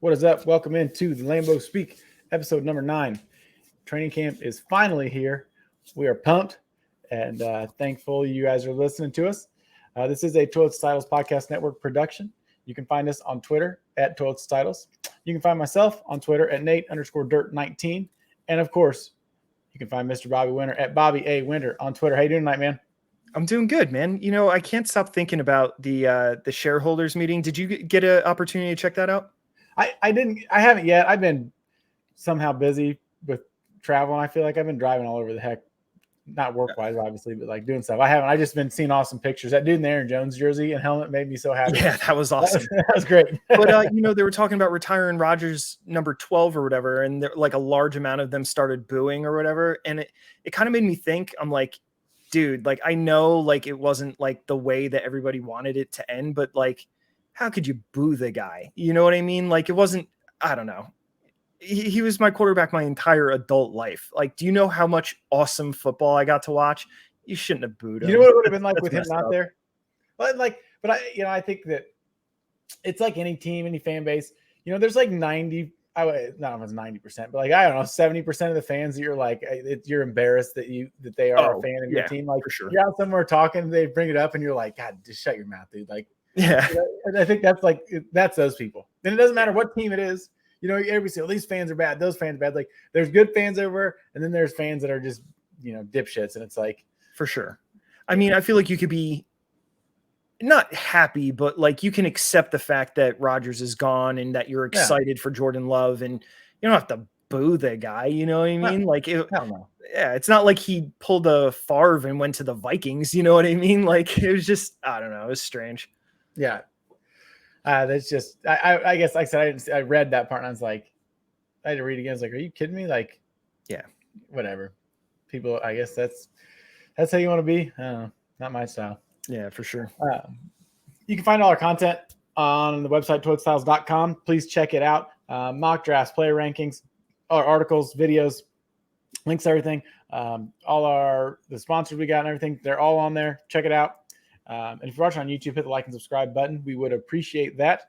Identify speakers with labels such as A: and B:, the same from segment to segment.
A: What is up? Welcome into the Lambeau Speak, episode number 9. Training camp is finally here. We are pumped and thankful you guys are listening to us. This is a Toilets Titles Podcast Network production. You can find us on Twitter at Toilets Titles. You can find myself on Twitter at Nate_Dirt19. And of course, you can find Mr. Bobby Winter at Bobby A. Winter on Twitter. How you doing tonight, man?
B: I'm doing good, man. You know, I can't stop thinking about the shareholders meeting. Did you get an opportunity to check that out?
A: I haven't yet. I've been somehow busy with travel, and I feel like I've been driving all over the heck. Not work-wise, obviously, but like doing stuff. I just been seeing awesome pictures. That dude in the Aaron Jones jersey and helmet made me so happy.
B: Yeah, that was awesome.
A: That was great.
B: But they were talking about retiring Rodgers number 12 or whatever, and like a large amount of them started booing or whatever, and it kind of made me think. I'm like, dude, like I know like it wasn't like the way that everybody wanted it to end, but like, how could you boo the guy? You know what I mean? Like it wasn't. I don't know. He was my quarterback my entire adult life. Like, do you know how much awesome football I got to watch? You shouldn't have booed him.
A: You know what it would have been like with him not there? But I think that it's like any team, any fan base. You know, there's like 90%, but like I don't know, 70% of the fans that you're like, you're embarrassed that they are a fan of your team. Like,
B: for sure.
A: You're out somewhere talking, they bring it up, and you're like, God, just shut your mouth, dude. Like,
B: yeah.
A: And I think that's those people. And it doesn't matter what team it is. You know, everybody say, well, these fans are bad, those fans are bad. Like, there's good fans over, and then there's fans that are just, dipshits. And it's like,
B: for sure. I mean, I feel like you could be not happy, but like you can accept the fact that Rodgers is gone and that you're excited for Jordan Love, and you don't have to boo the guy. You know what I mean? It's not like he pulled a Favre and went to the Vikings. You know what I mean? Like it was just, I don't know. It was strange.
A: Yeah. That's just, I guess, like I said, I read that part and I was like, I had to read it again. I was like, are you kidding me? Like,
B: yeah,
A: whatever. People, I guess that's how you want to be. I don't know, not my style.
B: Yeah, for sure.
A: You can find all our content on the website, toiletstyles.com. Please check it out. Mock drafts, player rankings, our articles, videos, links, everything. All the sponsors we got and everything, they're all on there. Check it out. And if you're watching on YouTube, hit the like and subscribe button. We would appreciate that.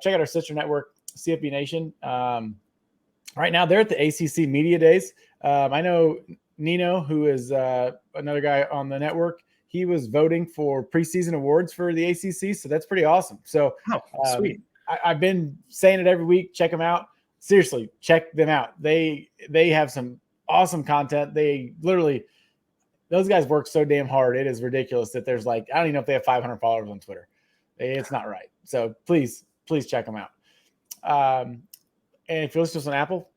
A: Check out our sister network, CFB Nation. Right now, they're at the ACC Media Days. I know Nino, who is another guy on the network, he was voting for preseason awards for the ACC, so that's pretty awesome. So,
B: sweet.
A: I've been saying it every week. Check them out. Seriously, check them out. They have some awesome content. They literally – those guys work so damn hard. It is ridiculous that there's like, I don't even know if they have 500 followers on Twitter. It's not right. So please check them out. And if you listen to us on Apple,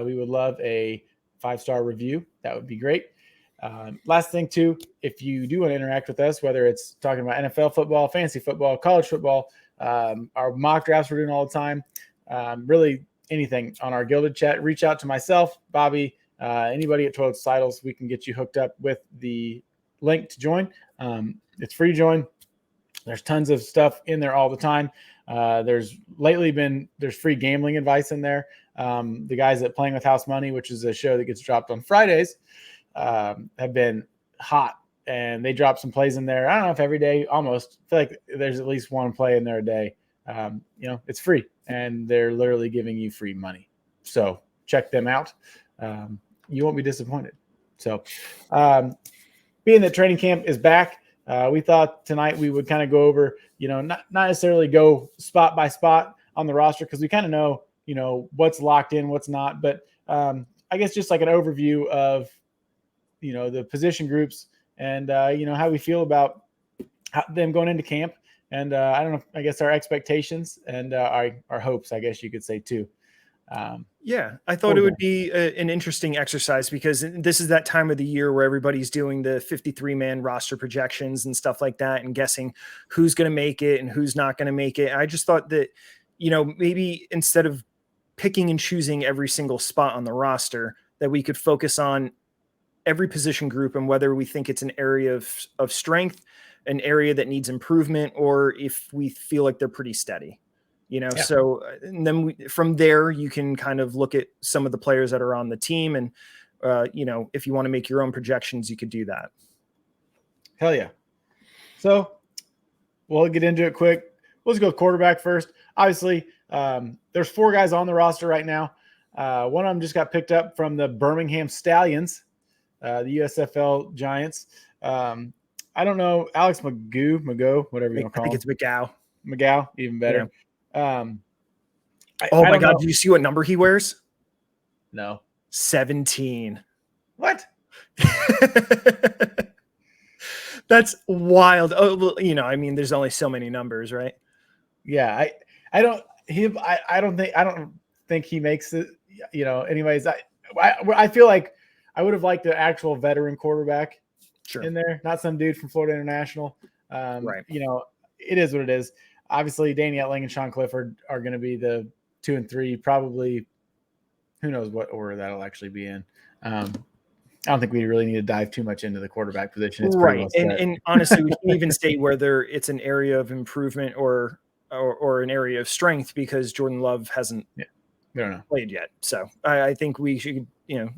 A: we would love a 5-star review. That would be great. Last thing too, if you do want to interact with us, whether it's talking about NFL football, fantasy football, college football, our mock drafts we're doing all the time, really anything on our Gilded chat, reach out to myself, Bobby, anybody at Toilets Titles, we can get you hooked up with the link to join. It's free to join. There's tons of stuff in there all the time. There's free gambling advice in there. The guys at Playing with House Money, which is a show that gets dropped on Fridays, have been hot, and they drop some plays in there. I don't know if every day, almost. I feel like there's at least one play in there a day. It's free, and they're literally giving you free money. So check them out. You won't be disappointed. So, being that training camp is back, we thought tonight we would kind of go over, not necessarily go spot by spot on the roster, because we kind of know, what's locked in, what's not. But I guess just like an overview of, the position groups and, how we feel about them going into camp. And I don't know, I guess our expectations and our hopes, I guess you could say too.
B: I thought it would be an interesting exercise, because this is that time of the year where everybody's doing the 53-man roster projections and stuff like that, and guessing who's going to make it and who's not going to make it. I just thought that, maybe instead of picking and choosing every single spot on the roster, that we could focus on every position group and whether we think it's an area of strength, an area that needs improvement, or if we feel like they're pretty steady. So and then from there, you can kind of look at some of the players that are on the team. And, if you want to make your own projections, you could do that.
A: Hell yeah. So we'll get into it quick. let's go quarterback first. Obviously, there's 4 guys on the roster right now. One of them just got picked up from the Birmingham Stallions, the USFL Giants. I don't know, Alex Mago, whatever you want to call him.
B: I think it's
A: McGow, even better.
B: Yeah. My God, do you see what number he wears?
A: No.
B: 17.
A: What?
B: That's wild. Oh, well, I mean, there's only so many numbers, right?
A: Yeah, I don't think he makes it. Anyways, I feel like I would have liked an actual veteran quarterback in there, not some dude from Florida International.
B: Right.
A: It is what it is. Obviously, Danny Etling and Sean Clifford are going to be the 2 and 3. Probably, who knows what order that'll actually be in. I don't think we really need to dive too much into the quarterback position. It's
B: right. And honestly, we can even say whether it's an area of improvement or an area of strength, because Jordan Love hasn't played yet. So I think we should,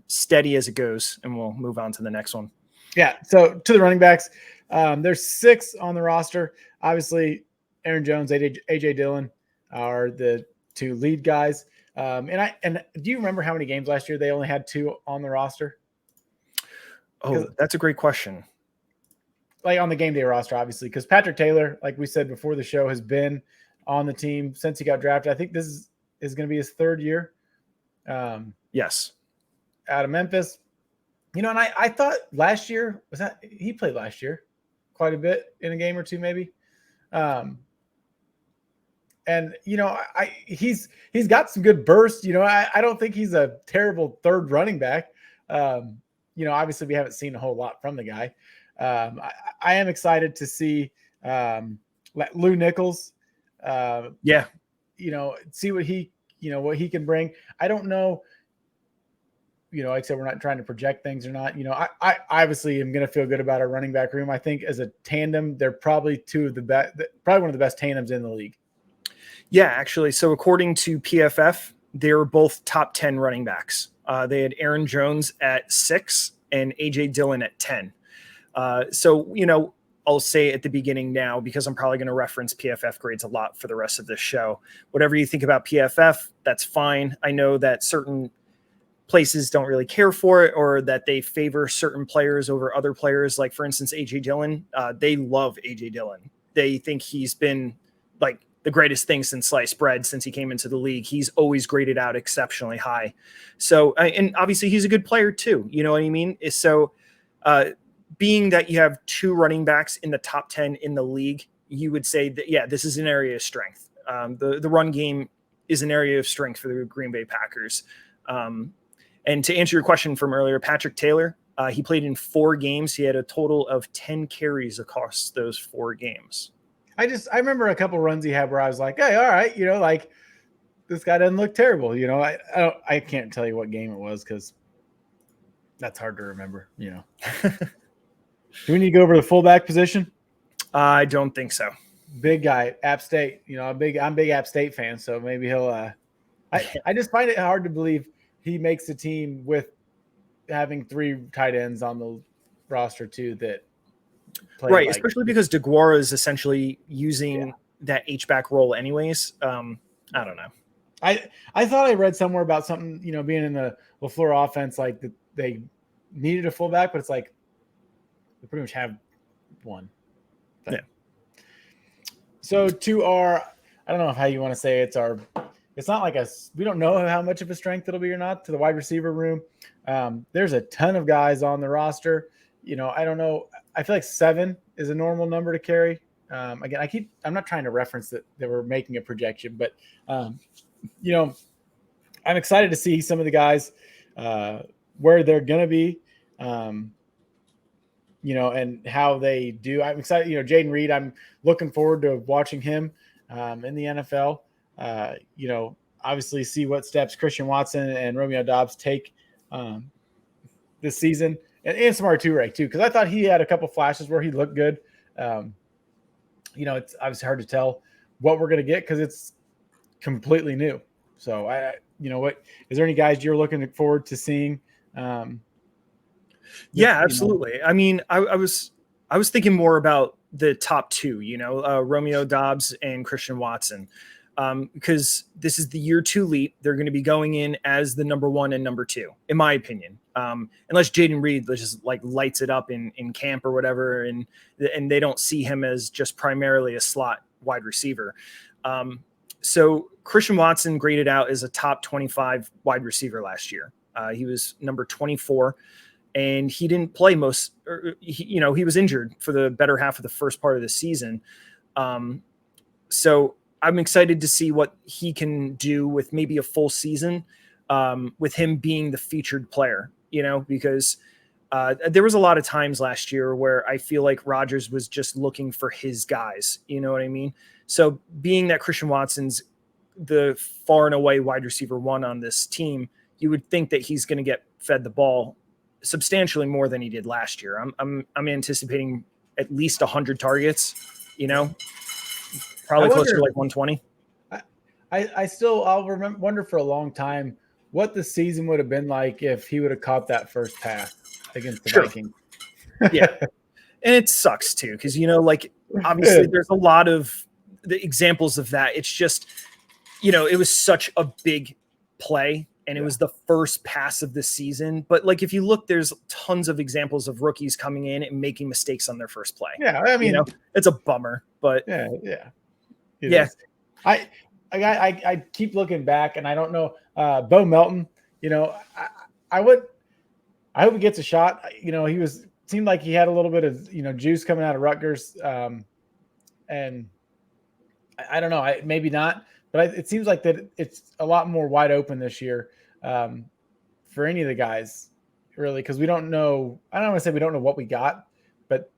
B: steady as it goes, and we'll move on to the next one.
A: Yeah. So to the running backs, there's 6 on the roster. Obviously, Aaron Jones, AJ Dillon are the 2 lead guys. And do you remember how many games last year they only had 2 on the roster?
B: Oh, that's a great question.
A: Like on the game day roster, obviously, because Patrick Taylor, like we said before the show, has been on the team since he got drafted. I think this is going to be his 3rd year.
B: Yes.
A: Out of Memphis. And I thought last year he played last year quite a bit in a game or 2, maybe. And he's got some good bursts. I don't think he's a terrible 3rd running back. Obviously we haven't seen a whole lot from the guy. I am excited to see Lou Nichols. See what he can bring. I don't know. Like I said, we're not trying to project things or not. I obviously am going to feel good about our running back room. I think as a tandem, they're probably 2 of the best, probably one of the best tandems in the league.
B: Yeah, actually. So according to PFF, they're both top 10 running backs. They had Aaron Jones at 6 and AJ Dillon at 10. So, I'll say at the beginning now, because I'm probably going to reference PFF grades a lot for the rest of this show. Whatever you think about PFF, that's fine. I know that certain places don't really care for it, or that they favor certain players over other players. Like, for instance, AJ Dillon, they love AJ Dillon. They think he's been like the greatest thing since sliced bread since he came into the league. He's always graded out exceptionally high. So, and obviously he's a good player too. You know what I mean? So, being that you have 2 running backs in the top 10 in the league, you would say that, yeah, this is an area of strength. The run game is an area of strength for the Green Bay Packers. And to answer your question from earlier, Patrick Taylor, he played in 4 games. He had a total of 10 carries across those 4 games.
A: I remember a couple runs he had where I was like, hey, all right, like this guy doesn't look terrible. I can't tell you what game it was because that's hard to remember, Do we need to go over the fullback position?
B: I don't think so.
A: Big guy, App State. I'm big App State fan, so maybe he'll. I just find it hard to believe he makes the team with having 3 tight ends on the roster too. That play
B: right, especially because DeGuara is essentially using that H-back role, anyways. I don't know.
A: I thought I read somewhere about something, being in the LaFleur offense, like that they needed a fullback, but it's like. We pretty much have one. But.
B: Yeah.
A: So to our, I don't know how you want to say it's not like we don't know how much of a strength it'll be or not, to the wide receiver room. There's a ton of guys on the roster. I don't know. I feel like 7 is a normal number to carry. Again, I'm not trying to reference that we're making a projection, but I'm excited to see some of the guys where they're going to be. And how they do. I'm excited. Jaden Reed, I'm looking forward to watching him in the NFL. Obviously see what steps Christian Watson and Romeo Doubs take this season, and Samori Toure too, because I thought he had a couple flashes where he looked good. It's obviously hard to tell what we're going to get because it's completely new. So what is there any guys you're looking forward to seeing?
B: Yeah, absolutely. I mean, I was thinking more about the top two, Romeo Doubs and Christian Watson. Because this is the year 2 leap. They're going to be going in as the number 1 and number 2, in my opinion. Unless Jaden Reed just like lights it up in camp or whatever, and they don't see him as just primarily a slot wide receiver. So Christian Watson graded out as a top 25 wide receiver last year. He was number 24, and he didn't play he was injured for the better half of the first part of the season. So I'm excited to see what he can do with maybe a full season, with him being the featured player, because there was a lot of times last year where I feel like Rodgers was just looking for his guys. You know what I mean? So being that Christian Watson's the far and away wide receiver 1 on this team, you would think that he's going to get fed the ball substantially more than he did last year. I'm anticipating at least 100 targets, probably closer to like 120.
A: I'll wonder for a long time what the season would have been like if he would have caught that first pass against the Vikings.
B: Yeah. And it sucks too, because, obviously there's a lot of the examples of that. It's just, it was such a big play, and it was the first pass of the season. But like, if you look, there's tons of examples of rookies coming in and making mistakes on their first play.
A: Yeah. I mean,
B: it's a bummer, but
A: yeah.
B: Is.
A: I keep looking back, and I don't know, Bo Melton, I hope he gets a shot. Seemed like he had a little bit of, juice coming out of Rutgers. And I don't know, maybe not, but it seems like that it's a lot more wide open this year for any of the guys, really, because we don't know. I don't want to say we don't know what we got, but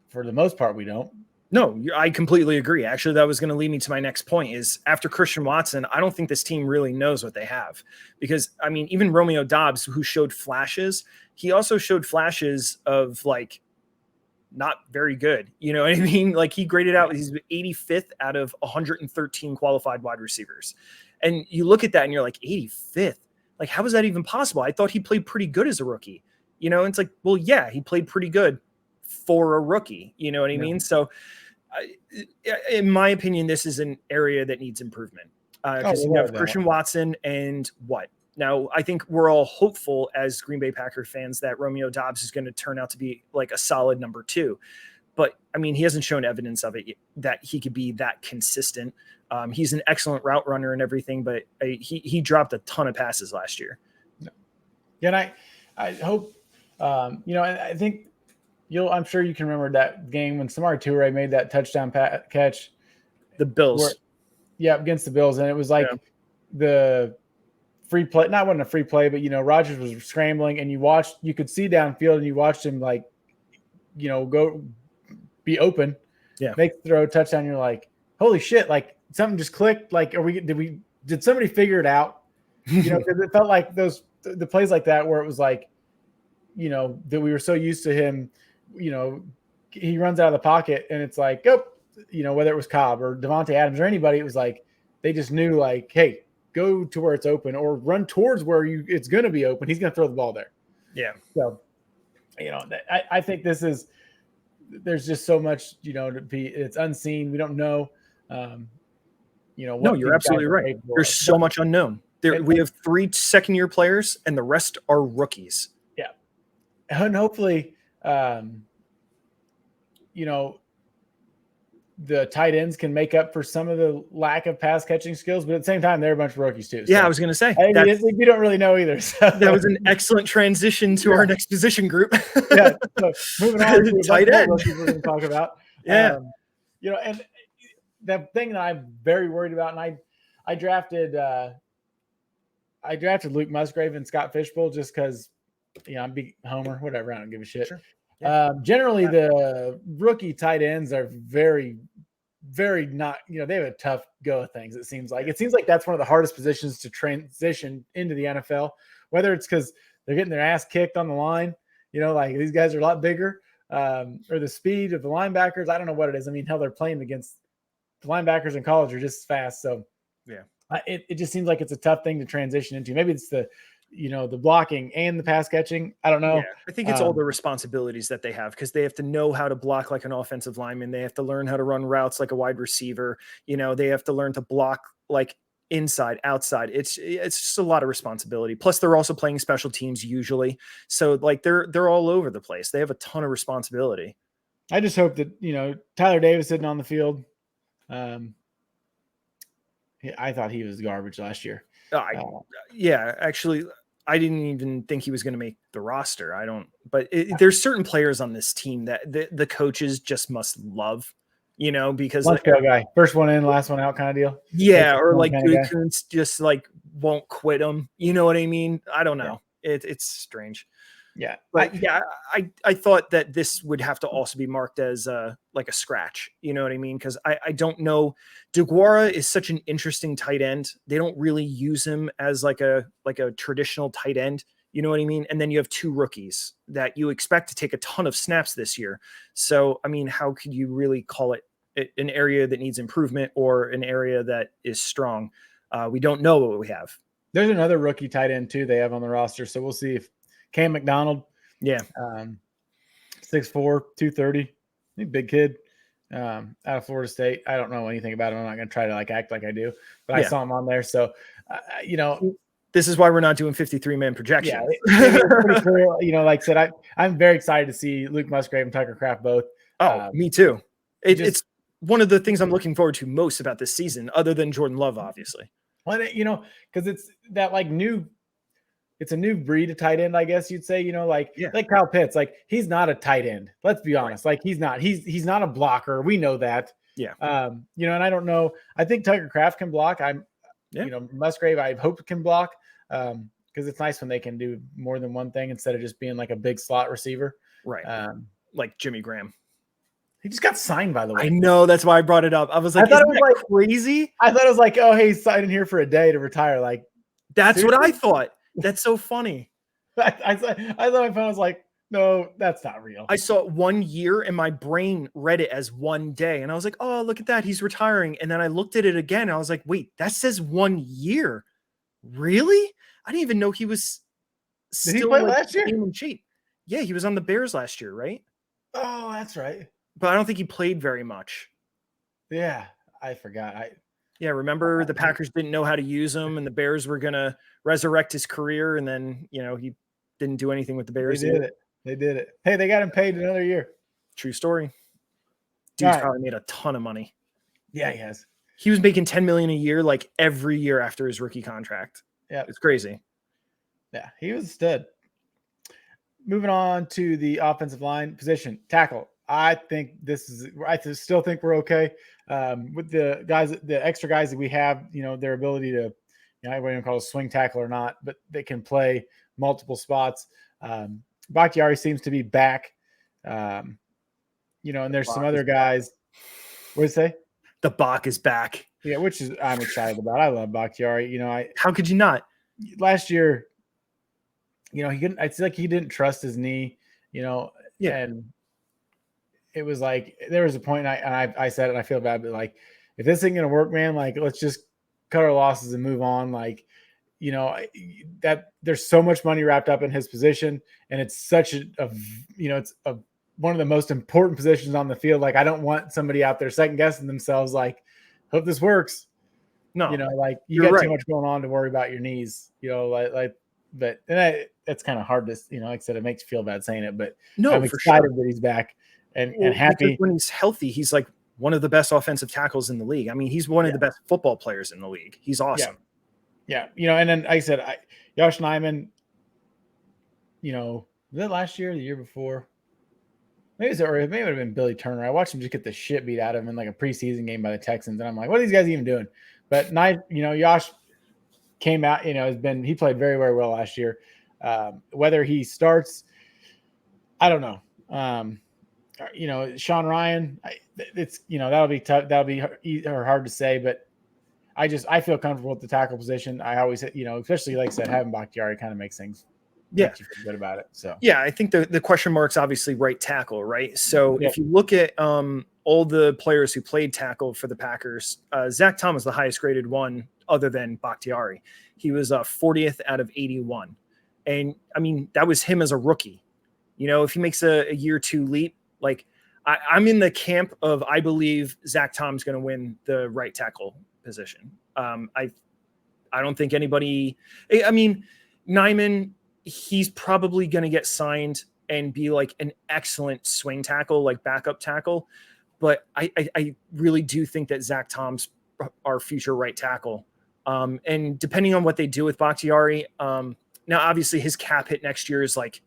A: for the most part, we don't.
B: No, I completely agree. Actually, that was going to lead me to my next point is after Christian Watson, I don't think this team really knows what they have, because I mean, even Romeo Doubs, who showed flashes, he also showed flashes of like not very good. You know what I mean? Like he graded out, he's 85th out of 113 qualified wide receivers. And you look at that and you're like 85th, like, how is that even possible? I thought he played pretty good as a rookie, and it's like, well, yeah, he played pretty good for a rookie. You know what I mean? So in my opinion, this is an area that needs improvement because you have Christian Watson and what? Now, I think we're all hopeful as Green Bay Packer fans that Romeo Doubs is going to turn out to be like a solid number 2. But I mean, he hasn't shown evidence of it yet, that he could be that consistent. He's an excellent route runner and everything, but he dropped a ton of passes last year.
A: Yeah, and I hope, I think I'm sure you can remember that game when Samori Toure made that touchdown catch.
B: The Bills.
A: Against the Bills. And it was like the free play, not wasn't a free play, but Rodgers was scrambling, and you could see downfield, and you watched him like, go be open, make the throw, touchdown. You're like, holy shit! Like something just clicked. Like, did somebody figure it out? Because it felt like the plays like that where it was like, that we were so used to him. He runs out of the pocket, and it's like, whether it was Cobb or Devontae Adams or anybody, it was like they just knew, like, hey, go to where it's open or run towards where it's going to be open. He's going to throw the ball there.
B: Yeah.
A: So, I think there's just so much, it's unseen. We don't know,
B: no, you're absolutely right. There's so much unknown there. We have 3 second-year players and the rest are rookies.
A: Yeah. And hopefully, the tight ends can make up for some of the lack of pass catching skills, but at the same time, they're a bunch of rookies too. So
B: yeah, I was going to say
A: we don't really know either. So.
B: That was an excellent transition to our next position group.
A: Yeah, so moving on to
B: tight end
A: rookies we're going to talk about.
B: Yeah,
A: and the thing that I'm very worried about, and I drafted Luke Musgrave and Scott Fishbowl just because I'm big Homer, whatever. I don't give a shit.
B: Sure. Yeah.
A: Generally, the rookie tight ends are very, very not, they have a tough go of things. It seems like that's one of the hardest positions to transition into the NFL, whether it's because they're getting their ass kicked on the line, like these guys are a lot bigger, or the speed of the linebackers. I don't know what it is. I mean, hell, they're playing against the linebackers in college are just fast. So
B: yeah,
A: it just seems like it's a tough thing to transition into. Maybe it's the the blocking and the pass catching. I don't know.
B: Yeah, I think it's all the responsibilities that they have, because they have to know how to block like an offensive lineman. They have to learn how to run routes like a wide receiver. They have to learn to block like inside, outside. It's just a lot of responsibility. Plus, they're also playing special teams usually, so like they're all over the place. They have a ton of responsibility.
A: I just hope that Tyler Davis sitting on the field. I thought he was garbage last year.
B: Yeah, actually, I didn't even think he was going to make the roster. But there's certain players on this team that the coaches just must love, because
A: let's go guy, first one in, last one out kind of deal.
B: Yeah, or like Gutekunst just like won't quit him. You know what I mean? I don't know. Yeah. It's strange.
A: Yeah,
B: but I thought that this would have to also be marked as like a scratch. You know what I mean? Because I don't know. DeGuara is such an interesting tight end. They don't really use him as like a traditional tight end. You know what I mean? And then you have 2 rookies that you expect to take a ton of snaps this year. So I mean, how could you really call it an area that needs improvement or an area that is strong? We don't know what we have.
A: There's another rookie tight end too they have on the roster, so we'll see if Cam McDonald.
B: Yeah.
A: 6'4", 230. Big kid. Out of Florida State. I don't know anything about him. I'm not going to try to like act like I do, but I saw him on there. So,
B: this is why we're not doing 53-man projection.
A: Yeah, pretty cool. Like I said, I'm very excited to see Luke Musgrave and Tucker Kraft both.
B: Oh, me too. It's one of the things I'm looking forward to most about this season, other than Jordan Love, obviously.
A: Well, because it's that like it's a new breed of tight end, I guess you'd say, like Kyle Pitts, like he's not a tight end. Let's be honest. Right. Like he's not a blocker. We know that.
B: Yeah.
A: And I don't know. I think Tucker Kraft can block. Musgrave, I hope can block. Because it's nice when they can do more than one thing instead of just being like a big slot receiver.
B: Right. Like Jimmy Graham.
A: He just got signed, by the way.
B: I know, that's why I brought it up. I was like, isn't that like crazy?
A: I thought it was like, oh, hey, he's signing here for a day to retire. Like,
B: that's seriously? What I thought. That's so funny.
A: I thought my phone was like, no, that's not real.
B: I saw it 1 year and my brain read it as 1 day. And I was like, oh, look at that. He's retiring. And then I looked at it again. And I was like, wait, that says 1 year. Really? I didn't even know he was
A: still. Did he play last year?
B: Yeah, he was on the Bears last year, right?
A: Oh, that's right.
B: But I don't think he played very much.
A: Yeah, I forgot.
B: Remember the Packers didn't know how to use him, and the Bears were gonna resurrect his career, and then he didn't do anything with the Bears.
A: They did it. Hey, they got him paid another year.
B: True story. Dude's probably made a ton of money.
A: Yeah, he has.
B: He was making $10 million a year, like every year after his rookie contract.
A: Yeah,
B: it's crazy.
A: Yeah, he was a stud. Moving on to the offensive line position, tackle. I still think we're okay with the guys, the extra guys that we have. Their ability to, I wouldn't call it a swing tackle or not, but they can play multiple spots. Bakhtiari seems to be back. And there's some other guys. What do you say?
B: The Bach is back.
A: Yeah, which is I'm excited about. I love Bakhtiari.
B: How could you not?
A: Last year, he couldn't. It's like he didn't trust his knee. And it was like there was a point, and I said it, and I feel bad, but like if this ain't gonna work, man, like let's just cut our losses and move on. Like, that there's so much money wrapped up in his position, and it's such it's one of the most important positions on the field. Like, I don't want somebody out there second guessing themselves, like, hope this works.
B: No,
A: like you got too much going on to worry about your knees, but it's kind of hard to, like I said, it makes you feel bad saying it, but
B: no,
A: I'm excited that he's back and happy.
B: When he's healthy, he's like one of the best offensive tackles in the league. I mean, he's one of the best football players in the league. He's awesome.
A: Yeah. And then like I said, Josh Nijman, was that last year or the year before? Maybe it would have been Billy Turner. I watched him just get the shit beat out of him in like a preseason game by the Texans. And I'm like, what are these guys even doing? But Josh came out, he played very, very well last year. Whether he starts, I don't know. Sean Ryan, it's, that'll be tough. That'll be hard to say, but I feel comfortable with the tackle position. I always, especially like I said, having Bakhtiari kind of makes things.
B: Yeah,
A: you feel good about it. So
B: I think the question mark's obviously right tackle, right? So if you look at all the players who played tackle for the Packers, Zach Tom was the highest graded one other than Bakhtiari. He was 40th out of 81. And I mean, that was him as a rookie. You know, if he makes a year two leap, like I'm in the camp of, I believe Zach Tom's going to win the right tackle position. I don't think anybody, I mean, Nyman, he's probably going to get signed and be like an excellent swing tackle, like backup tackle. But I really do think that Zach Tom's our future right tackle. And depending on what they do with Bakhtiari, now obviously his cap hit next year is like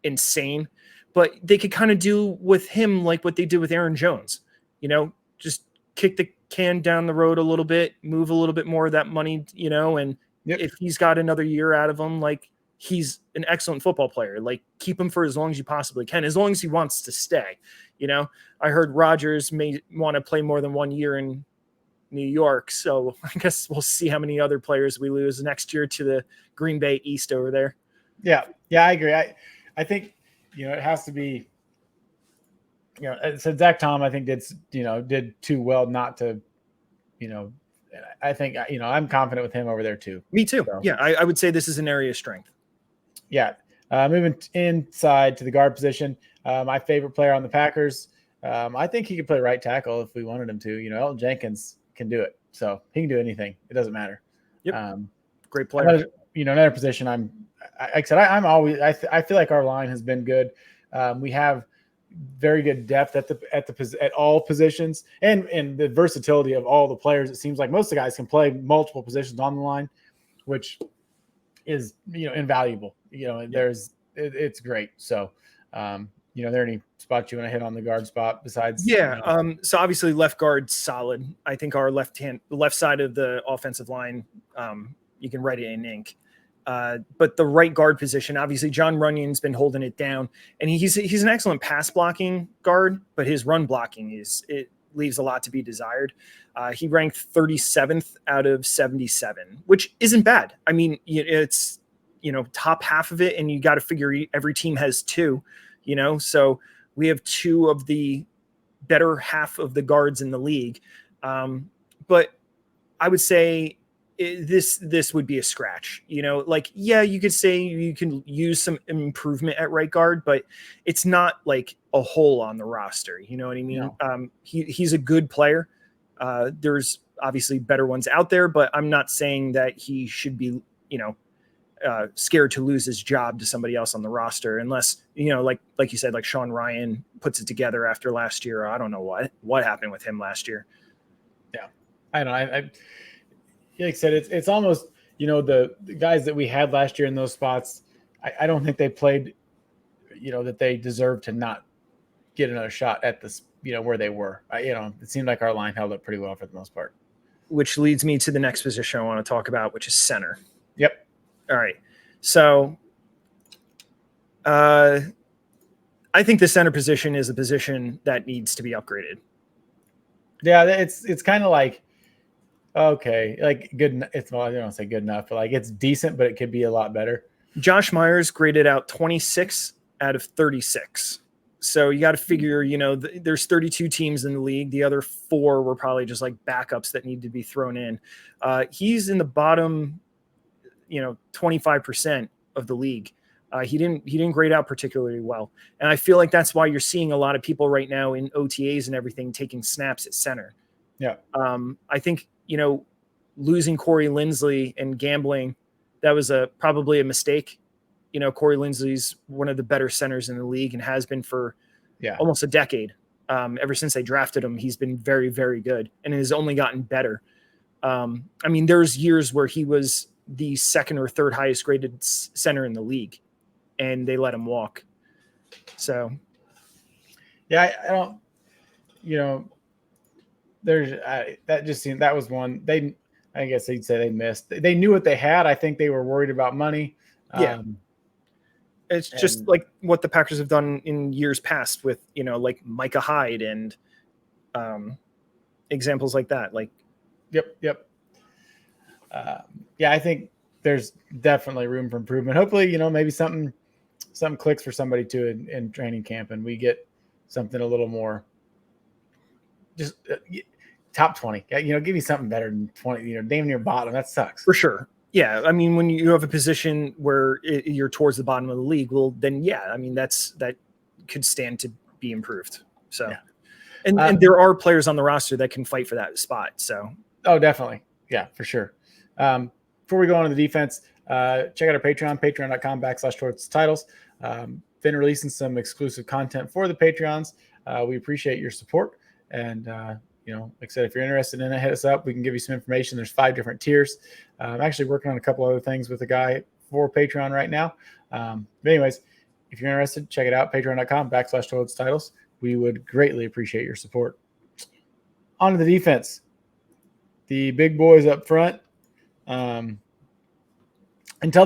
B: insane, but they could kind of do with him like what they did with Aaron Jones, you know, just kick the can down the road a little bit, move a little bit more of that money, you know, and if he's got another year out of him, like he's an excellent football player, like keep him for as long as you possibly can, as long as he wants to stay. You know, I heard Rodgers may want to play more than 1 year in New York. So I guess we'll see how many other players we lose next year to the Green Bay East over there.
A: Yeah. Yeah, I agree. I think, you know, it has to be, you know, so Zach Tom, I think did too well not to, you know, I think, you know, I'm confident with him over there too.
B: Me too. So, yeah. I would say this is an area of strength.
A: Yeah. Moving inside to the guard position. My favorite player on the Packers. I think he could play right tackle if we wanted him to. You know, Elton Jenkins can do it. So he can do anything. It doesn't matter.
B: Yep. Great player.
A: Another position like I said, I'm always, I feel like our line has been good. We have very good depth at all positions, and the versatility of all the players. It seems like most of the guys can play multiple positions on the line, which is, you know, invaluable. You know, it's great. So, you know, are there any spots you want to hit on the guard spot besides?
B: Yeah. So obviously left guard solid. I think our left side of the offensive line, you can write it in ink. But the right guard position, obviously John Runyon's been holding it down, and he's an excellent pass blocking guard, but his run blocking it leaves a lot to be desired. He ranked 37th out of 77, which isn't bad. I mean, it's, you know, top half of it, and you got to figure every team has two, you know, so we have two of the better half of the guards in the league. But I would say this would be a scratch, you know, like, yeah, you could say you can use some improvement at right guard, but it's not like a hole on the roster. You know what I mean? No. He's a good player. There's obviously better ones out there, but I'm not saying that he should be, you know, scared to lose his job to somebody else on the roster, unless, you know, like you said, like Sean Ryan puts it together after last year. I don't know what happened with him last year.
A: Yeah. I don't know. Like I said, it's almost, you know, the guys that we had last year in those spots, I don't think they played, you know, that they deserve to not get another shot at this, you know, where they were. You know, it seemed like our line held up pretty well for the most part.
B: Which leads me to the next position I want to talk about, which is center.
A: Yep.
B: All right. So I think the center position is a position that needs to be upgraded.
A: Yeah, it's kind of like, okay, like good. Well, I don't say good enough, but like it's decent, but it could be a lot better.
B: Josh Myers graded out 26 out of 36. So you got to figure, you know, there's 32 teams in the league. The other 4 were probably just like backups that need to be thrown in. He's in the bottom, you know, 25% of the league. He didn't grade out particularly well. And I feel like that's why you're seeing a lot of people right now in OTAs and everything taking snaps at center.
A: Yeah.
B: I think, you know, losing Corey Linsley and gambling, that was probably a mistake. You know, Corey Linsley's one of the better centers in the league and has been for almost a decade. Ever since they drafted him, he's been very, very good and has only gotten better. I mean, there's years where he was the second or third highest graded center in the league, and they let him walk. So,
A: yeah, I don't, you know, that just seemed, that was one I guess they'd say they missed. They knew what they had. I think they were worried about money.
B: Yeah. It's just like what the Packers have done in years past with, you know, like Micah Hyde and examples like that. Like,
A: Yep. Yeah, I think there's definitely room for improvement. Hopefully, you know, maybe something clicks for somebody too in training camp, and we get something a little more just top 20. You know, give me something better than 20. You know, damn near bottom. That sucks
B: for sure. Yeah, I mean, when you have a position where you're towards the bottom of the league, well, then yeah, I mean that could stand to be improved. So,
A: Yeah.
B: and there are players on the roster that can fight for that spot. So,
A: oh, definitely, yeah, for sure. Before we go on to the defense, check out our Patreon, patreon.com/towards titles. Been releasing some exclusive content for the Patreons. We appreciate your support, and like I said, if you're interested in it, hit us up. We can give you some information. There's 5 different tiers. I'm actually working on a couple other things with a guy for Patreon right now. But anyways, if you're interested, check it out, patreon.com/towards titles. We would greatly appreciate your support. On to the defense. The big boys up front. Until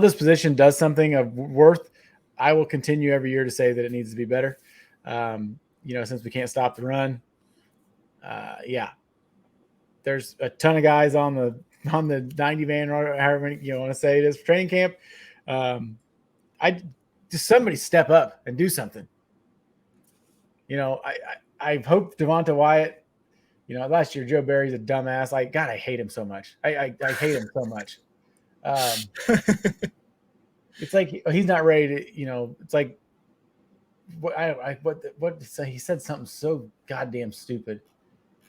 A: this position does something of worth, I will continue every year to say that it needs to be better. Since we can't stop the run, there's a ton of guys on the 90 man, or however many you want to say it is, for training camp. I just somebody step up and do something. I hope Devonta Wyatt. Last year Joe Barry's a dumbass. I hate him so much. I hate him so much. It's like he's not ready to. It's like what he said something so goddamn stupid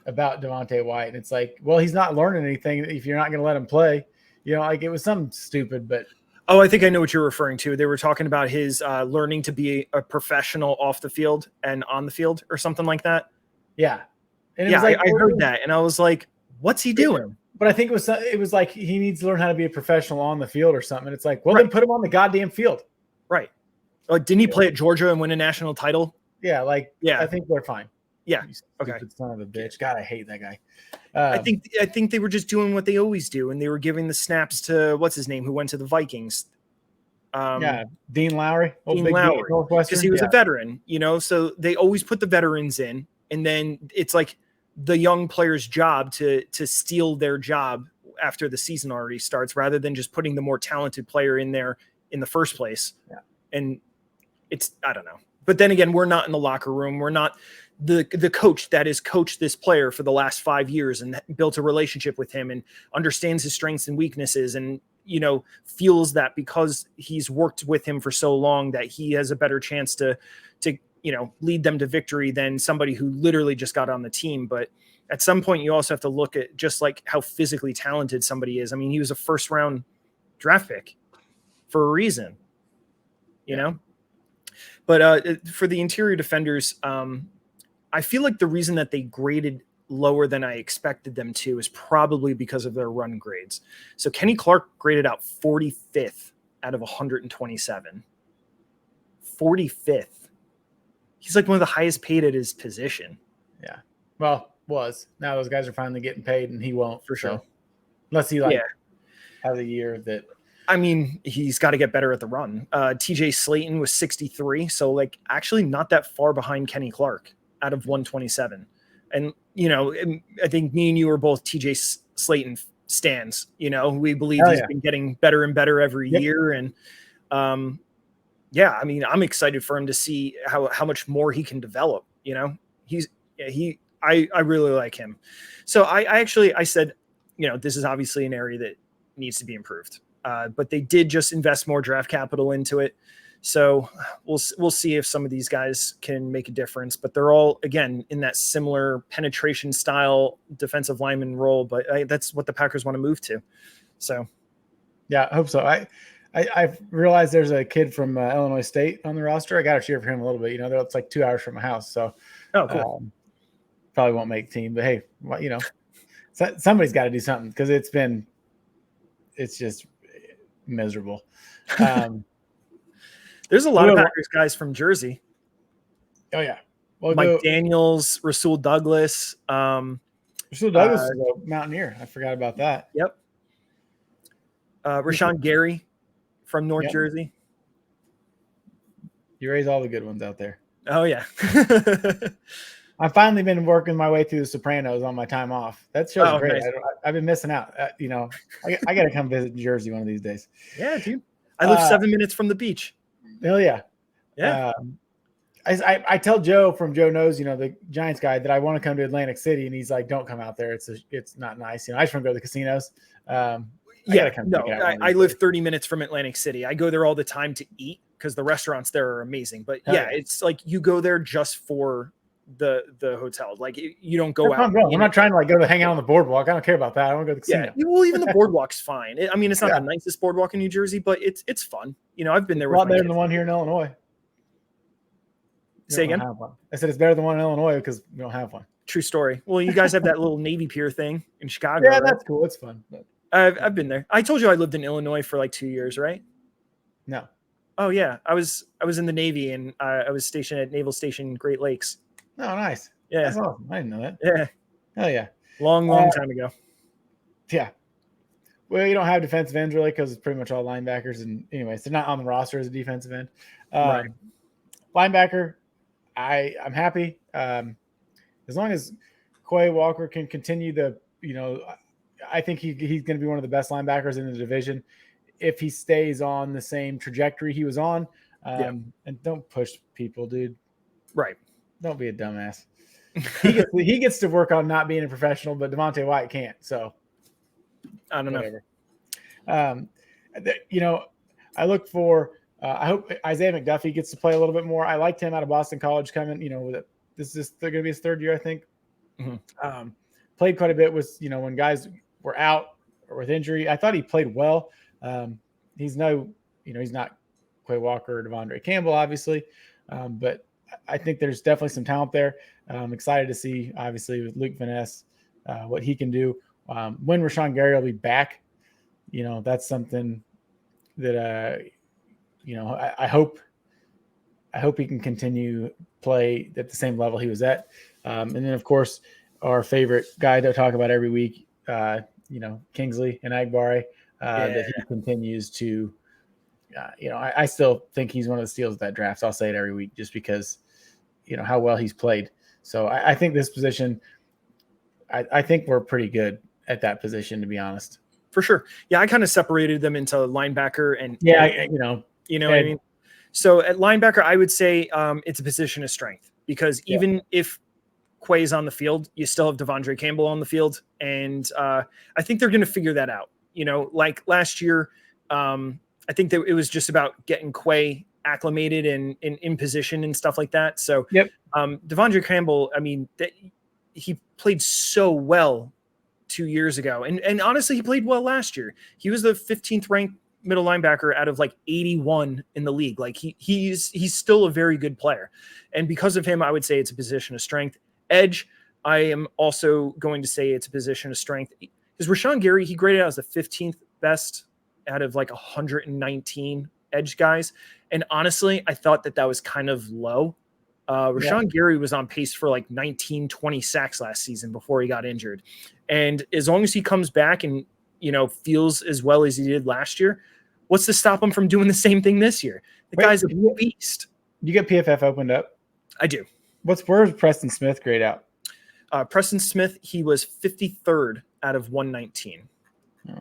A: about Devonta Wyatt. And it's like, well, he's not learning anything if you're not going to let him play. It was something stupid, but.
B: Oh, I think I know what you're referring to. They were talking about his learning to be a professional off the field and on the field or something like that.
A: Yeah.
B: And I heard that and I was like, what's he doing?
A: But I think it was like he needs to learn how to be a professional on the field or something. It's like, well, then put him on the goddamn field.
B: Right. Didn't he play at Georgia and win a national title?
A: Yeah. I think they're fine.
B: Yeah. Okay.
A: Son of a bitch. God, I hate that guy.
B: I think they were just doing what they always do, and they were giving the snaps to what's his name, who went to the Vikings.
A: Dean Lowry.
B: Because he was a veteran, So they always put the veterans in, and then it's like the young player's job to steal their job after the season already starts, rather than just putting the more talented player in there in the first place.
A: Yeah.
B: And I don't know. But then again, we're not in the locker room. We're not the coach that has coached this player for the last 5 years and built a relationship with him and understands his strengths and weaknesses and, feels that because he's worked with him for so long that he has a better chance to lead them to victory than somebody who literally just got on the team. But at some point you also have to look at just like how physically talented somebody is. I mean, he was a 1st round draft pick for a reason, you know? But for the interior defenders, I feel like the reason that they graded lower than I expected them to is probably because of their run grades. So Kenny Clark graded out 45th out of 127. 45th. He's like one of the highest paid at his position.
A: Yeah. Well, now those guys are finally getting paid and he won't,
B: for sure.
A: Unless he has a year that.
B: I mean, he's got to get better at the run. TJ Slayton was 63. So actually not that far behind Kenny Clark out of 127. And, I think me and you are both TJ Slayton stans, we believe he's been getting better and better every year. And, I mean, I'm excited for him to see how much more he can develop. I really like him. So I said, this is obviously an area that needs to be improved. But they did just invest more draft capital into it. So we'll see if some of these guys can make a difference, but they're all, again, in that similar penetration style defensive lineman role, but that's what the Packers want to move to. So.
A: Yeah, I hope so. I realized there's a kid from Illinois State on the roster. I got to cheer for him a little bit. It's like 2 hours from my house. So
B: cool.
A: Probably won't make the team, but hey, somebody's got to do something because it's just miserable.
B: There's a lot of Packers guys from Jersey.
A: Oh yeah.
B: Well, Mike Daniels, Rasul Douglas.
A: Rasul Douglas is a Mountaineer. I forgot about that.
B: Yep. Rashawn Gary from North Jersey.
A: You raise all the good ones out there.
B: Oh yeah.
A: I've finally been working my way through The Sopranos on my time off. That show's great. Nice. I've been missing out. I got to come visit Jersey one of these days.
B: Yeah, dude. I live 7 minutes from the beach.
A: Hell yeah.
B: Yeah.
A: I tell Joe from Joe Knows, the Giants guy, that I want to come to Atlantic City, and he's like, "Don't come out there. It's not nice." I just want to go to the casinos.
B: Yeah, no, I live 30 minutes from Atlantic City. I go there all the time to eat because the restaurants there are amazing. But yeah, it's like you go there just for the hotel. Like you don't go out.
A: I'm not trying to like go to hang out on the boardwalk. I don't care about that. I want to go to the casino.
B: Yeah, well, even the boardwalk's fine. I mean, it's not the nicest boardwalk in New Jersey, but it's fun. You know, I've been there.
A: A lot better than the one here in Illinois.
B: Say again?
A: I said it's better than one in Illinois because we don't have one.
B: True story. Well, you guys have that little Navy Pier thing in Chicago.
A: Yeah,
B: right?
A: that's cool. It's fun. But...
B: I've been there. I told you I lived in Illinois for like 2 years, right?
A: No.
B: Oh yeah, I was in the Navy and I was stationed at Naval Station Great Lakes.
A: Oh, nice.
B: Yeah,
A: that's awesome. I didn't know that.
B: Yeah.
A: Hell yeah.
B: Long time ago.
A: Yeah. Well, you don't have defensive ends really because it's pretty much all linebackers. And anyways, they're not on the roster as a defensive end.
B: Right.
A: Linebacker, I'm happy. As long as Quay Walker can continue I think he's going to be one of the best linebackers in the division if he stays on the same trajectory he was on. And don't push people, dude.
B: Right.
A: Don't be a dumbass. He gets to work on not being a professional, but Devontae White can't. So
B: I don't know.
A: I look for. I hope Isaiah McDuffie gets to play a little bit more. I liked him out of Boston College coming. This is going to be his third year, I think.
B: Mm-hmm.
A: Played quite a bit with when guys were out or with injury. I thought he played well. He's not Quay Walker or Devondre Campbell, obviously, but I think there's definitely some talent there. I'm excited to see, obviously, with Luke Van Ness, what he can do. When Rashawn Gary will be back, that's something that, I hope he can continue play at the same level he was at. And then, of course, our favorite guy to talk about every week, Kingsley and Agbare, that he continues to, I still think he's one of the steals of that draft. I'll say it every week just because, how well he's played. So I think this position, I think we're pretty good at that position, to be honest.
B: For sure. Yeah, I kind of separated them into linebacker and
A: what I mean?
B: So at linebacker, I would say it's a position of strength because even if Quay's on the field, you still have Devondre Campbell on the field. And I think they're going to figure that out. Like last year, I think that it was just about getting Quay acclimated and in position and stuff like that. So Devondre Campbell, I mean, he played so well 2 years ago. And honestly, he played well last year. He was the 15th ranked middle linebacker out of like 81 in the league. Like he's still a very good player. And because of him, I would say it's a position of strength. Edge, I am also going to say it's a position of strength. Because Rashawn Gary, he graded out as the 15th best out of like 119 edge guys. And honestly, I thought that was kind of low. Rashawn Gary was on pace for like 19, 20 sacks last season before he got injured. And as long as he comes back and, feels as well as he did last year, what's to stop him from doing the same thing this year? The guy's a beast.
A: You get PFF opened up?
B: I do.
A: Where's Preston Smith grade out?
B: Preston Smith, he was 53rd out of 119.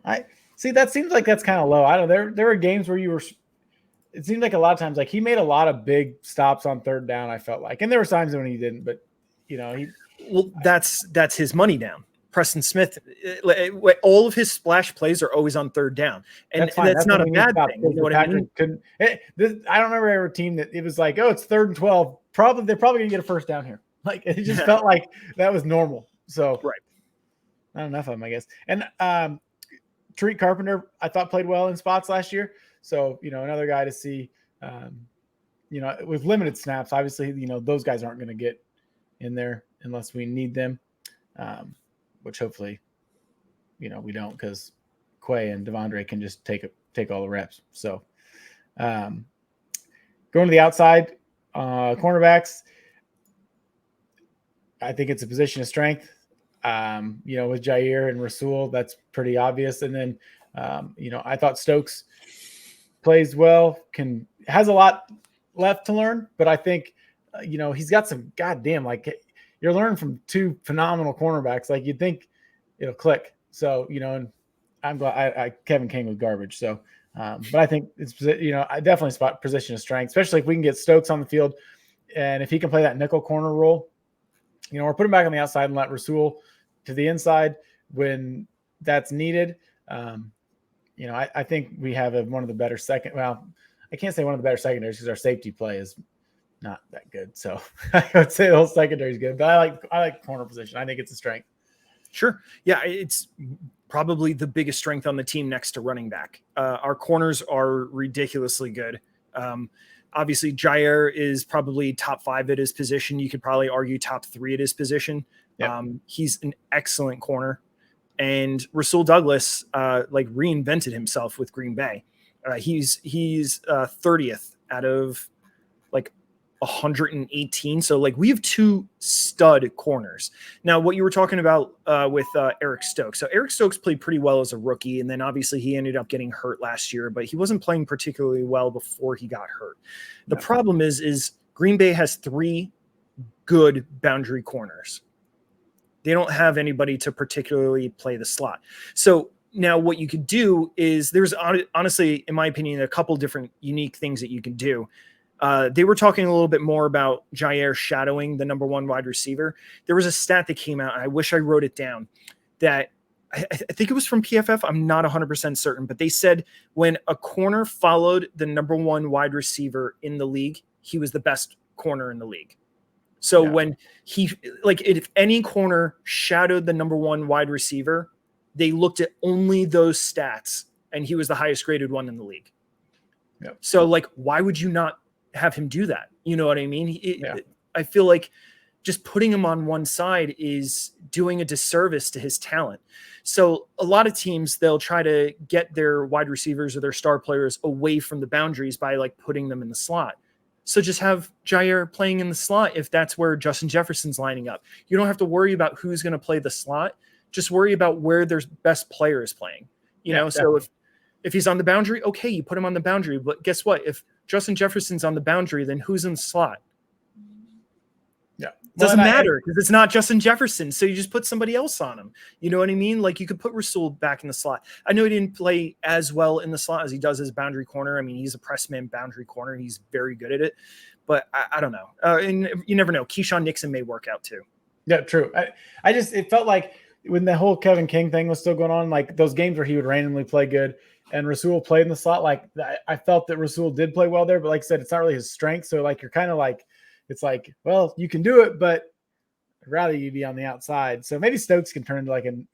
A: I see. That seems like that's kind of low. I don't know. There were games where it seemed like a lot of times, like he made a lot of big stops on third down. I felt like, and there were times when he didn't. But
B: that's his money down. Preston Smith, all of his splash plays are always on third down, and that's not a bad thing. You know what I mean?
A: I don't remember ever a team that it was like, oh, it's 3rd and 12. They're probably gonna get a first down here. Like it just felt like that was normal. So
B: right,
A: not enough of them, I guess. And Tariq Carpenter, I thought played well in spots last year. So another guy to see. With limited snaps, obviously, those guys aren't going to get in there unless we need them. Which hopefully, we don't because Quay and Devondre can just take all the reps. So going to the outside, cornerbacks, I think it's a position of strength. With Jair and Rasul, that's pretty obvious. And then, I thought Stokes plays well, has a lot left to learn, but I think, he's got some goddamn, like you're learning from two phenomenal cornerbacks. Like you'd think it'll click. So, and I'm glad Kevin King was garbage. So, but I think it's, I definitely spot position of strength, especially if we can get Stokes on the field. And if he can play that nickel corner role, or put him back on the outside and let Rasul to the inside when that's needed. you know, I think we have one of the better second. Well, I can't say one of the better secondaries because our safety play is not that good. So I would say the whole secondary is good, but I like corner position. I think it's a strength.
B: Sure. Yeah, it's probably the biggest strength on the team next to running back. Our corners are ridiculously good. Obviously, Jair is probably top 5 at his position. You could probably argue top 3 at his position. Yep. He's an excellent corner. And Rasul Douglas like reinvented himself with Green Bay. He's 30th out of like 118. So like we have 2 stud corners. Now, what you were talking about with Eric Stokes. So Eric Stokes played pretty well as a rookie, and then obviously he ended up getting hurt last year, but he wasn't playing particularly well before he got hurt. The problem is Green Bay has 3 good boundary corners. They don't have anybody to particularly play the slot. So now what you could do is there's honestly, in my opinion, a couple different unique things that you can do. They were talking a little bit more about Jair shadowing the number 1 wide receiver. There was a stat that came out, and I wish I wrote it down, that I think it was from PFF. I'm not 100% certain, but they said when a corner followed the number 1 wide receiver in the league, he was the best corner in the league. So when if any corner shadowed the number 1 wide receiver, they looked at only those stats, and he was the highest graded one in the league. Yep. So like, why would you not have him do that? You know what I mean? I feel like just putting him on one side is doing a disservice to his talent. So a lot of teams, they'll try to get their wide receivers or their star players away from the boundaries by like putting them in the slot. So just have Jair playing in the slot if that's where Justin Jefferson's lining up. You don't have to worry about who's going to play the slot. Just worry about where their best player is playing. You know, definitely. So if he's on the boundary, okay, you put him on the boundary. But guess what? If Justin Jefferson's on the boundary, then who's in the slot?
A: Yeah.
B: Doesn't matter because it's not Justin Jefferson. So you just put somebody else on him. You know what I mean? Like you could put Rasul back in the slot. I know he didn't play as well in the slot as he does as boundary corner. I mean, he's a press man boundary corner. He's very good at it. But I don't know. And you never know. Keyshawn Nixon may work out too.
A: Yeah, true. It felt like when the whole Kevin King thing was still going on, like those games where he would randomly play good and Rasul played in the slot, like I felt that Rasul did play well there, but like I said, it's not really his strength. So like, you're kind of like, it's like, well, you can do it, but I'd rather you be on the outside. So maybe Stokes can turn into like an,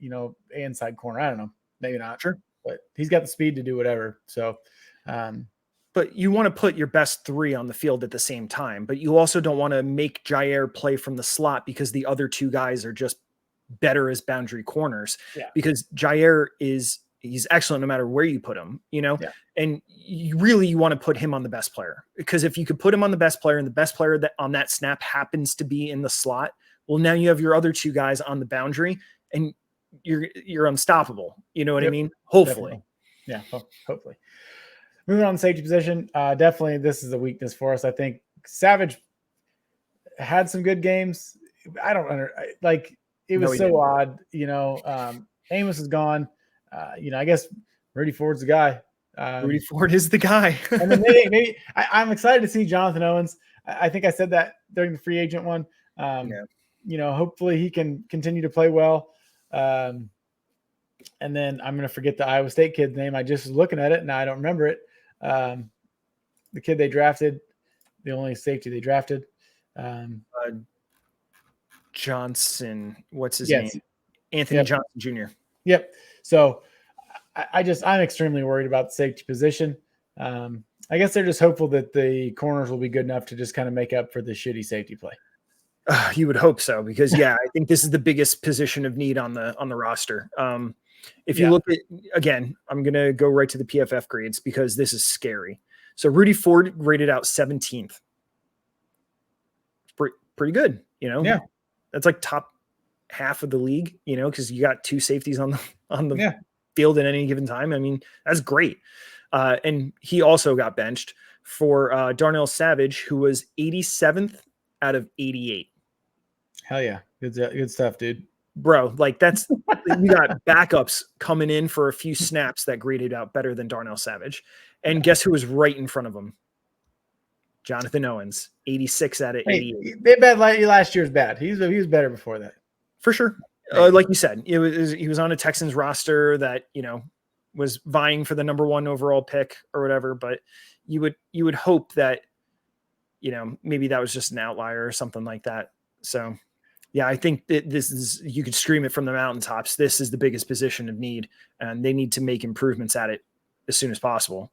A: inside corner. I don't know. Maybe not.
B: Sure.
A: But he's got the speed to do whatever. So,
B: but you want to put your best 3 on the field at the same time, but you also don't want to make Jair play from the slot because the other 2 guys are just better as boundary corners. Yeah. Because Jair he's excellent no matter where you put him, and you want to put him on the best player, because if you could put him on the best player and the best player that on that snap happens to be in the slot, well, now you have your other 2 guys on the boundary and you're unstoppable. You know what I mean? Hopefully.
A: Definitely. Yeah. Hopefully. Moving on to safety position. Definitely this is a weakness for us. I think Savage had some good games. I don't like, it was so odd, Amos is gone. I guess Rudy Ford's the guy.
B: Rudy Ford is the guy.
A: And then maybe I'm excited to see Jonathan Owens. I think I said that during the free agent one. Hopefully he can continue to play well. And then I'm going to forget the Iowa State kid's name. I just was looking at it and I don't remember it. The kid they drafted, the only safety they drafted.
B: Johnson. What's his name? Anthony Johnson Jr.
A: Yep. So I'm extremely worried about the safety position. I guess they're just hopeful that the corners will be good enough to just kind of make up for the shitty safety play.
B: You would hope so, because I think this is the biggest position of need on the roster. If you look at, again, I'm going to go right to the PFF grades because this is scary. So Rudy Ford graded out 17th. Pretty good,
A: Yeah.
B: That's like top half of the league, because you got 2 safeties on the field at any given time. I mean, that's great. And he also got benched for Darnell Savage, who was 87th out of 88.
A: Hell yeah. Good stuff, dude.
B: Bro, like that's, you got backups coming in for a few snaps that graded out better than Darnell Savage. And guess who was right in front of him? Jonathan Owens, 86 out of 88.
A: Last year's bad. He was better before that.
B: For sure. Like you said, he was on a Texans roster that, was vying for the number 1 overall pick or whatever. But you would hope that, maybe that was just an outlier or something like that. So yeah, I think that you could scream it from the mountaintops. This is the biggest position of need, and they need to make improvements at it as soon as possible.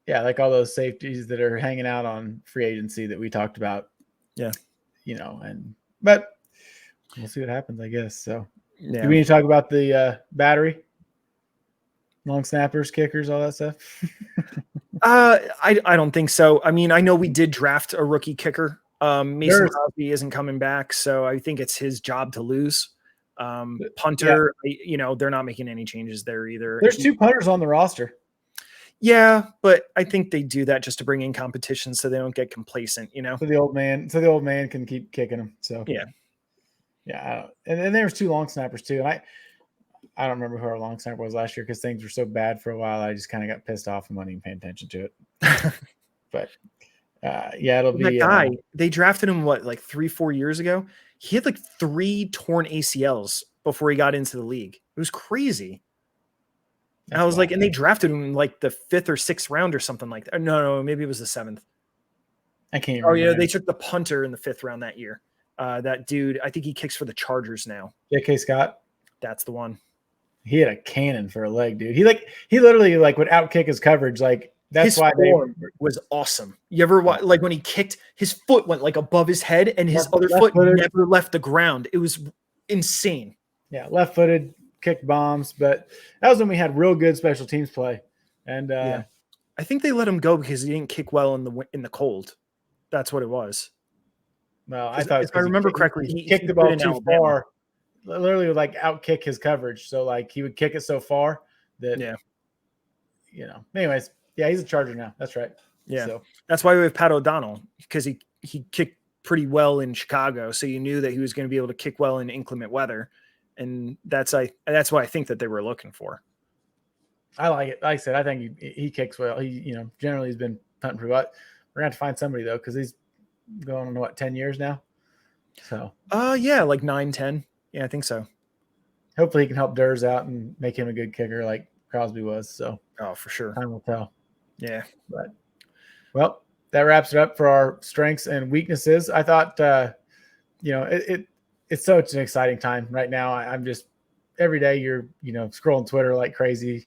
A: Yeah, like all those safeties that are hanging out on free agency that we talked about.
B: Yeah.
A: But we'll see what happens, I guess. So
B: yeah.
A: Do we need to talk about the battery? Long snappers, kickers, all that stuff?
B: I don't think so. I mean, I know we did draft a rookie kicker. Mason Crosby isn't coming back, so I think it's his job to lose. Punter, they're not making any changes there either.
A: There's 2 punters on the roster.
B: Yeah, but I think they do that just to bring in competition so they don't get complacent,
A: So the old man can keep kicking them. So yeah. And there's 2 long snappers too. And I don't remember who our long snapper was last year because things were so bad for a while. I just kind of got pissed off and wasn't even paying attention to it. But it'll be
B: that guy. They drafted him like 3-4 years ago. He had like 3 torn ACLs before he got into the league. It was crazy. And I was like, and they drafted him in like the 5th or 6th round or something like that. No, maybe it was the 7th.
A: I can't remember.
B: Oh yeah, they took the punter in the 5th round that year. That dude, I think he kicks for the Chargers now.
A: J.K. Scott.
B: That's the one.
A: He had a cannon for a leg, dude. He literally would outkick his coverage. Like that's
B: his
A: why
B: form was awesome. You ever watch, like when he kicked, his foot went like above his head and his other foot never left the ground. It was insane.
A: Yeah, left-footed, kicked bombs, but that was when we had real good special teams play. And
B: I think they let him go because he didn't kick well in the cold. That's what it was.
A: Well, I thought
B: if I remember correctly,
A: he kicked the ball too far. Literally would like outkick his coverage. So like he would kick it so far that anyways, he's a Charger now. That's right.
B: Yeah. So that's why we have Pat O'Donnell, because he kicked pretty well in Chicago. So you knew that he was going to be able to kick well in inclement weather. And that's why I think that they were looking for.
A: I like it. Like I said, I think he kicks well. He, generally he's been punting pretty well. We're going to have to find somebody though, because he's going on 10 years now. So
B: like 9-10. Yeah, I think so.
A: Hopefully he can help Durs out and make him a good kicker like Crosby was. So
B: for sure.
A: Time will tell.
B: Yeah.
A: But well, that wraps it up for our strengths and weaknesses. I thought it's such an exciting time right now. I'm just every day you're scrolling Twitter like crazy,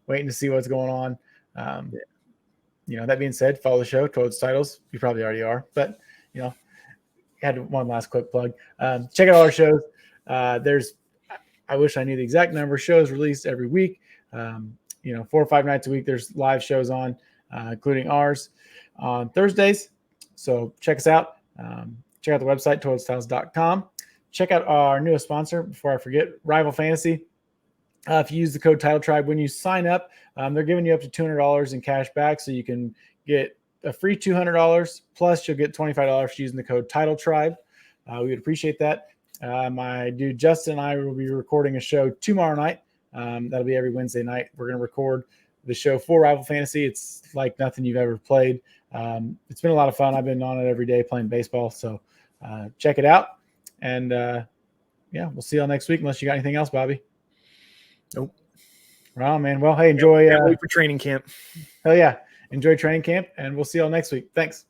A: waiting to see what's going on. That being said, follow the show, Toads Titles. You probably already are, but had one last quick plug. Check out all our shows. I wish I knew the exact number of shows released every week. 4 or 5 nights a week, there's live shows on, including ours on Thursdays. So check us out. Check out the website, toadstyles.com. Check out our newest sponsor before I forget, Rival Fantasy. If you use the code Title Tribe when you sign up, they're giving you up to $200 in cash back, so you can get a free $200 plus you'll get $25 using the code Title Tribe. We would appreciate that. My dude Justin and I will be recording a show tomorrow night. That'll be every Wednesday night. We're going to record the show for Rival Fantasy. It's like nothing you've ever played. It's been a lot of fun. I've been on it every day playing baseball, so check it out. And we'll see y'all next week unless you got anything else, Bobby.
B: Nope.
A: Right on, man. Well, hey, enjoy.
B: Wait for training camp.
A: Hell yeah. Enjoy training camp, and we'll see y'all next week. Thanks.